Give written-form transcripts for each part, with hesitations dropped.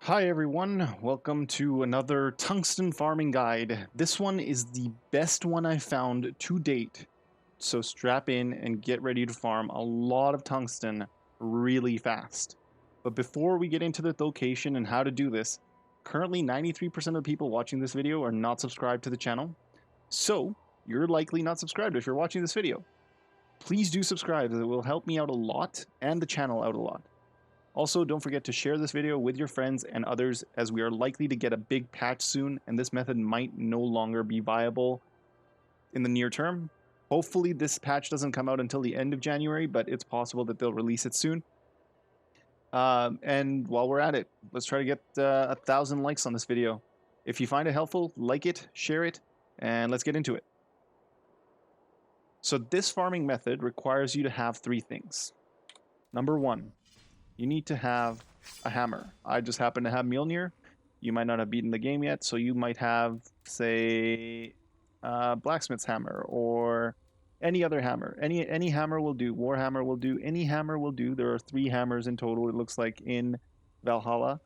Hi everyone, welcome to another tungsten farming guide. This one is the best one I found to date, so strap in and get ready to farm a lot of tungsten really fast. But before we get into the location and how to do this, currently 93% of the people watching this video are not subscribed to the channel, so you're likely not subscribed if you're watching this video. Please do subscribe, it will help me out a lot and the channel out a lot. Also, don't forget to share this video with your friends and others as we are likely to get a big patch soon and this method might no longer be viable in the near term. Hopefully this patch doesn't come out until the end of January, but it's possible that they'll release it soon. And while we're at it, let's try to get 1,000 likes on this video. If you find it helpful, like it, share it, and let's get into it. So this farming method requires you to have three things. Number one, you need to have a hammer. I just happen to have Mjolnir. You might not have beaten the game yet, so you might have, say, blacksmith's hammer or any other hammer. Any hammer will do. Warhammer will do. Any hammer will do. There are 3 hammers in total, it looks like, in Valhalla,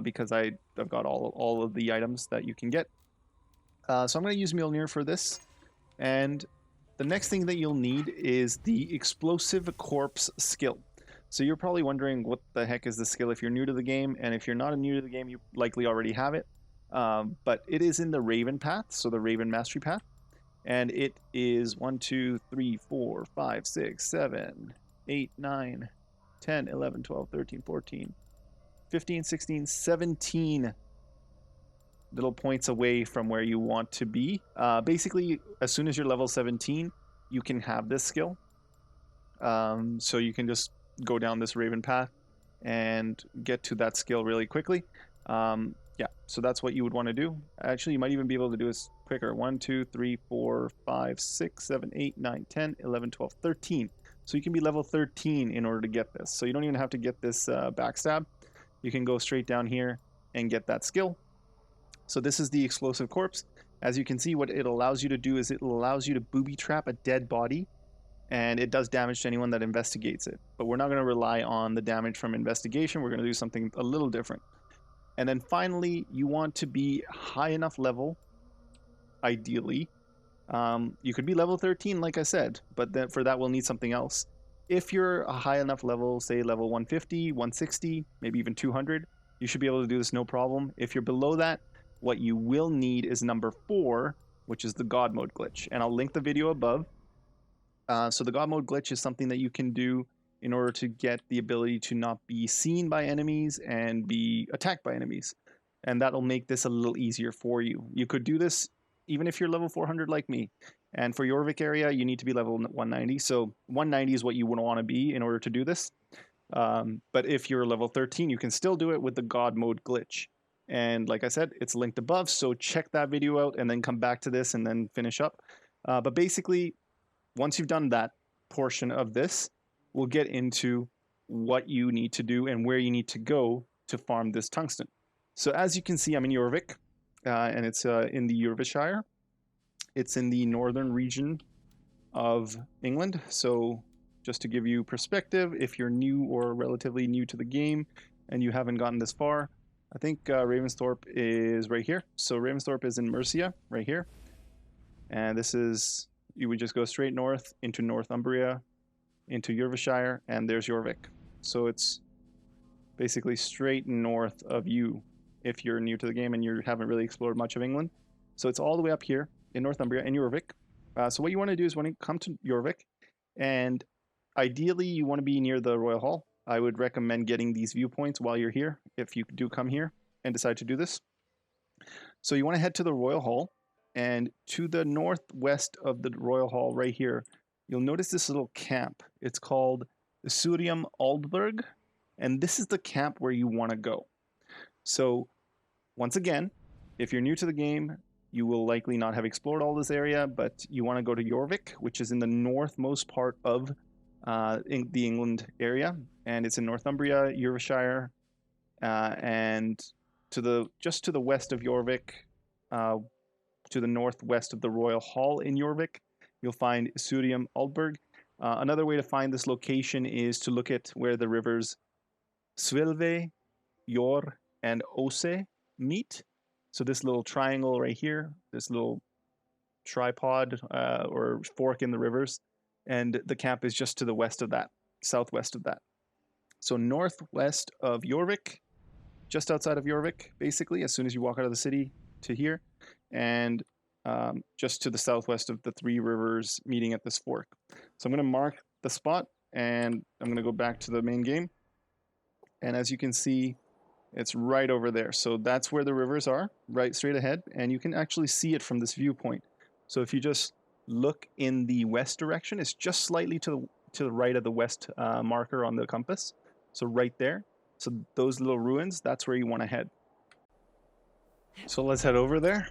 because I've got all of the items that you can get. So I'm going to use Mjolnir for this. And the next thing that you'll need is the explosive corpse skill. So you're probably wondering what the heck is the skill if you're new to the game, and if you're not new to the game, you likely already have it. But it is in the Raven path, so the Raven Mastery path, and it is 1, 2, 3, 4, 5, 6, 7, 8, 9, 10, 11, 12, 13, 14, 15, 16, 17 little points away from where you want to be. Basically, as soon as you're level 17, you can have this skill. So you can just go down this Raven path and get to that skill really quickly. Yeah, so that's what you would want to do. Actually, you might even be able to do this quicker. 1, 2, 3, 4, 5, 6, 7, 8, 9, 10, 11, 12, 13. So you can be level 13 in order to get this. So you don't even have to get this backstab. You can go straight down here and get that skill. So this is the explosive corpse. As you can see, what it allows you to do is it allows you to booby trap a dead body, and it does damage to anyone that investigates it. But we're not going to rely on the damage from investigation. We're going to do something a little different. And then finally, you want to be high enough level, ideally. You could be level 13, like I said, but then for that, we'll need something else. If you're a high enough level, say level 150, 160, maybe even 200, you should be able to do this no problem. If you're below that, what you will need is number 4, which is the God mode glitch. And I'll link the video above. So the God mode glitch is something that you can do in order to get the ability to not be seen by enemies and be attacked by enemies. And that'll make this a little easier for you. You could do this even if you're level 400 like me. And for Jorvik area, you need to be level 190. So 190 is what you would want to be in order to do this. But if you're level 13, you can still do it with the God mode glitch. And like I said, it's linked above, so check that video out and then come back to this and then finish up. But basically, once you've done that portion of this, we'll get into what you need to do and where you need to go to farm this tungsten. So as you can see, I'm in Jorvik, and it's in the Yorkshire. It's in the northern region of England. So just to give you perspective, if you're new or relatively new to the game and you haven't gotten this far, I think Ravensthorpe is right here. So Ravensthorpe is in Mercia, right here. And this is, you would just go straight north into Northumbria, into Yorkshire, and there's Jorvik. So it's basically straight north of you if you're new to the game and you haven't really explored much of England. So it's all the way up here in Northumbria and Jorvik. So what you want to do is when you come to Jorvik, and ideally you want to be near the Royal Hall. I would recommend getting these viewpoints while you're here, if you do come here and decide to do this. So you want to head to the Royal Hall, and to the northwest of the Royal Hall right here, you'll notice this little camp. It's called the Surium Aldberg, and this is the camp where you want to go. So once again, if you're new to the game, you will likely not have explored all this area, but you want to go to Jorvik, which is in the northmost part of in the England area, and it's in Northumbria, Yorkshire, and just to the west of Jorvik, to the northwest of the Royal Hall in Jorvik, you'll find Surium Aldberg. Another way to find this location is to look at where the rivers Swilve, Jor, and Ose meet. So this little triangle right here, this little tripod or fork in the rivers, and the camp is just to the west of that, southwest of that. So northwest of Jorvik, just outside of Jorvik, basically, as soon as you walk out of the city to here, and just to the southwest of the three rivers meeting at this fork. So I'm going to mark the spot, and I'm going to go back to the main game. And as you can see, it's right over there. So that's where the rivers are, right straight ahead, and you can actually see it from this viewpoint. So if you just look in the west direction, it's just slightly to the right of the west marker on the compass. So right there. So those little ruins, that's where you want to head. So let's head over there.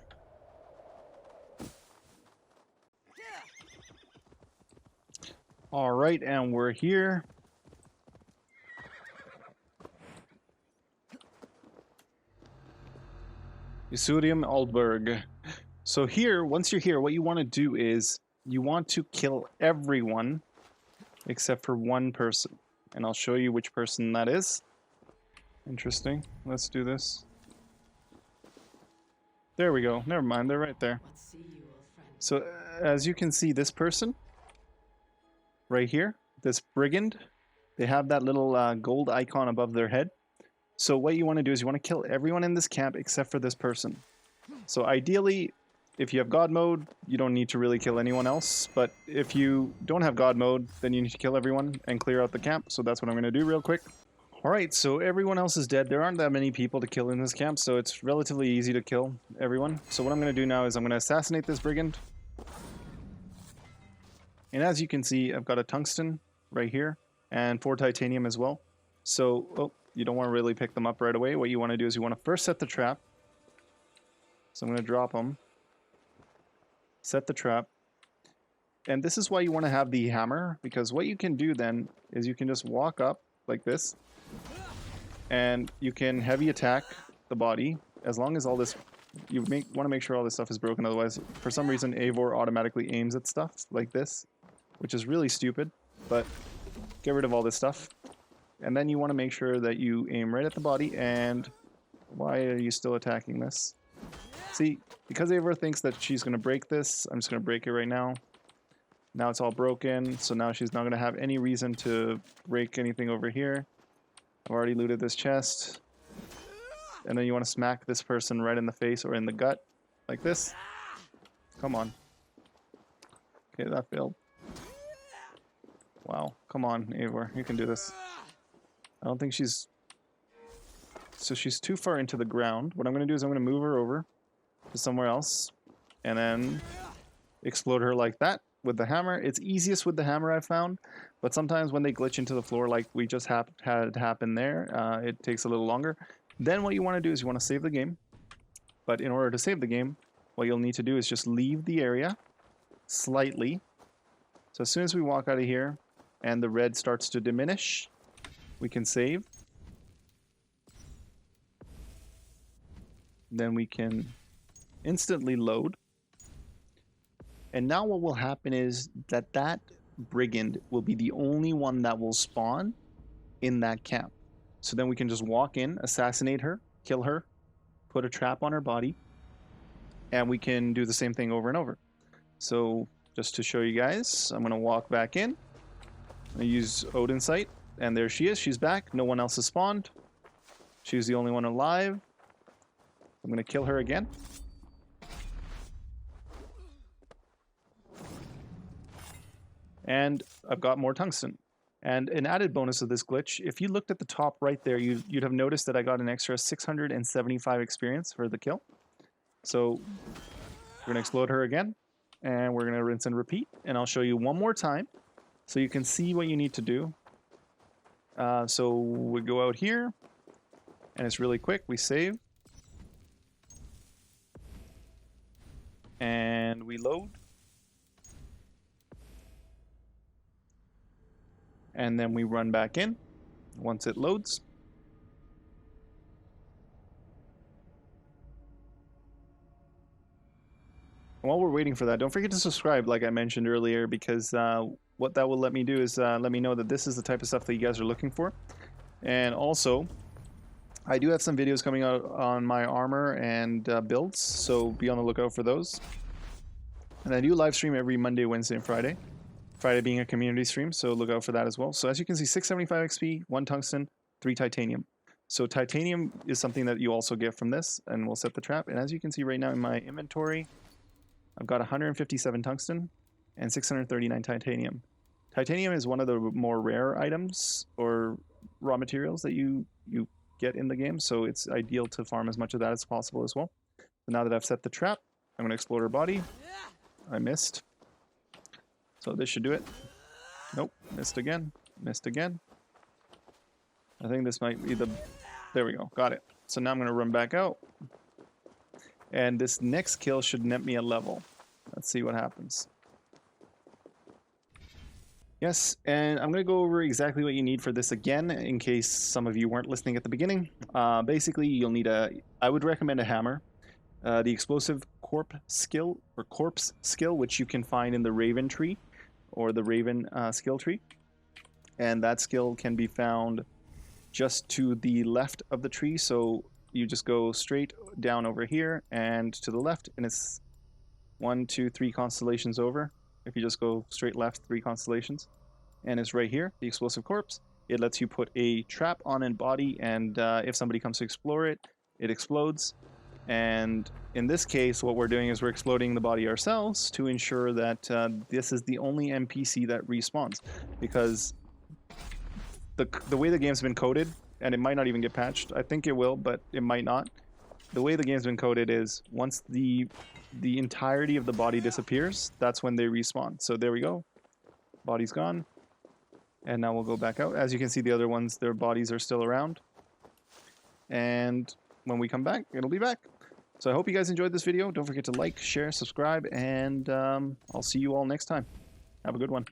All right, and we're here. Isurium Aldberg. So here, once you're here, what you want to do is you want to kill everyone except for one person. And I'll show you which person that is. Interesting. Let's do this. There we go. Never mind, they're right there. So as you can see, this person right here, this brigand, they have that little gold icon above their head. So what you want to do is you want to kill everyone in this camp except for this person. So ideally, if you have God mode, you don't need to really kill anyone else. But if you don't have God mode, then you need to kill everyone and clear out the camp. So that's what I'm going to do real quick. Alright, so everyone else is dead. There aren't that many people to kill in this camp, so it's relatively easy to kill everyone. So what I'm going to do now is I'm going to assassinate this brigand. And as you can see, I've got a tungsten right here and 4 titanium as well. So, you don't want to really pick them up right away. What you want to do is you want to first set the trap. So I'm going to drop them. Set the trap. And this is why you want to have the hammer, because what you can do then is you can just walk up like this. And you can heavy attack the body as long as all this... You want to make sure all this stuff is broken, otherwise for some reason Eivor automatically aims at stuff like this, which is really stupid, but get rid of all this stuff. And then you want to make sure that you aim right at the body, and why are you still attacking this? See, because Eivor thinks that she's going to break this, I'm just going to break it right now. Now it's all broken, so now she's not going to have any reason to break anything over here. I've already looted this chest. And then you want to smack this person right in the face or in the gut, like this. Come on. Okay, that failed. Wow, come on, Eivor, you can do this. I don't think she's... So she's too far into the ground. What I'm going to do is I'm going to move her over to somewhere else. And then explode her like that with the hammer. It's easiest with the hammer, I've found. But sometimes when they glitch into the floor like we just had happen there, it takes a little longer. Then what you want to do is you want to save the game. But in order to save the game, what you'll need to do is just leave the area slightly. So as soon as we walk out of here and the red starts to diminish, we can save. Then we can instantly load. And now what will happen is that brigand will be the only one that will spawn in that camp. So then we can just walk in, assassinate her, kill her, put a trap on her body, and we can do the same thing over and over. So just to show you guys, I'm going to walk back in. I'm going to use Odin Sight, and there she is. She's back. No one else has spawned. She's the only one alive. I'm going to kill her again. And I've got more tungsten. And an added bonus of this glitch, if you looked at the top right there, you'd have noticed that I got an extra 675 experience for the kill. So we're going to explode her again, and we're going to rinse and repeat. And I'll show you one more time so you can see what you need to do. So we go out here, and it's really quick. We save. And we load. And then we run back in once it loads. While we're waiting for that, don't forget to subscribe like I mentioned earlier, because what that will let me do is let me know that this is the type of stuff that you guys are looking for. And also, I do have some videos coming out on my armor and builds, so be on the lookout for those. And I do live stream every Monday, Wednesday, and Friday. Friday being a community stream, so look out for that as well. So as you can see, 675 XP, 1 tungsten, 3 titanium. So titanium is something that you also get from this, and we'll set the trap. And as you can see right now in my inventory, I've got 157 tungsten and 639 titanium. Titanium is one of the more rare items or raw materials that you get in the game, so it's ideal to farm as much of that as possible as well. So now that I've set the trap, I'm going to explode her body. I missed. So this should do it. Nope, missed again, missed again. I think this might be the... There we go, got it. So now I'm going to run back out. And this next kill should net me a level. Let's see what happens. Yes, and I'm going to go over exactly what you need for this again, in case some of you weren't listening at the beginning. Basically, you'll need I would recommend a hammer. The explosive corpse skill, which you can find in the Raven tree, or the Raven skill tree. And that skill can be found just to the left of the tree, so you just go straight down over here and to the left, and it's 1, 2, 3 constellations over. If you just go straight left 3 constellations, and it's right here, the explosive corpse. It lets you put a trap on and body, and if somebody comes to explore it, it explodes. And in this case, what we're doing is we're exploding the body ourselves to ensure that this is the only NPC that respawns, because the way the game's been coded, and it might not even get patched. I think it will, but it might not. The way the game's been coded is once the entirety of the body disappears, that's when they respawn. So there we go. Body's gone. And now we'll go back out. As you can see, the other ones, their bodies are still around. And when we come back, it'll be back. So I hope you guys enjoyed this video. Don't forget to like, share, subscribe, and I'll see you all next time. Have a good one.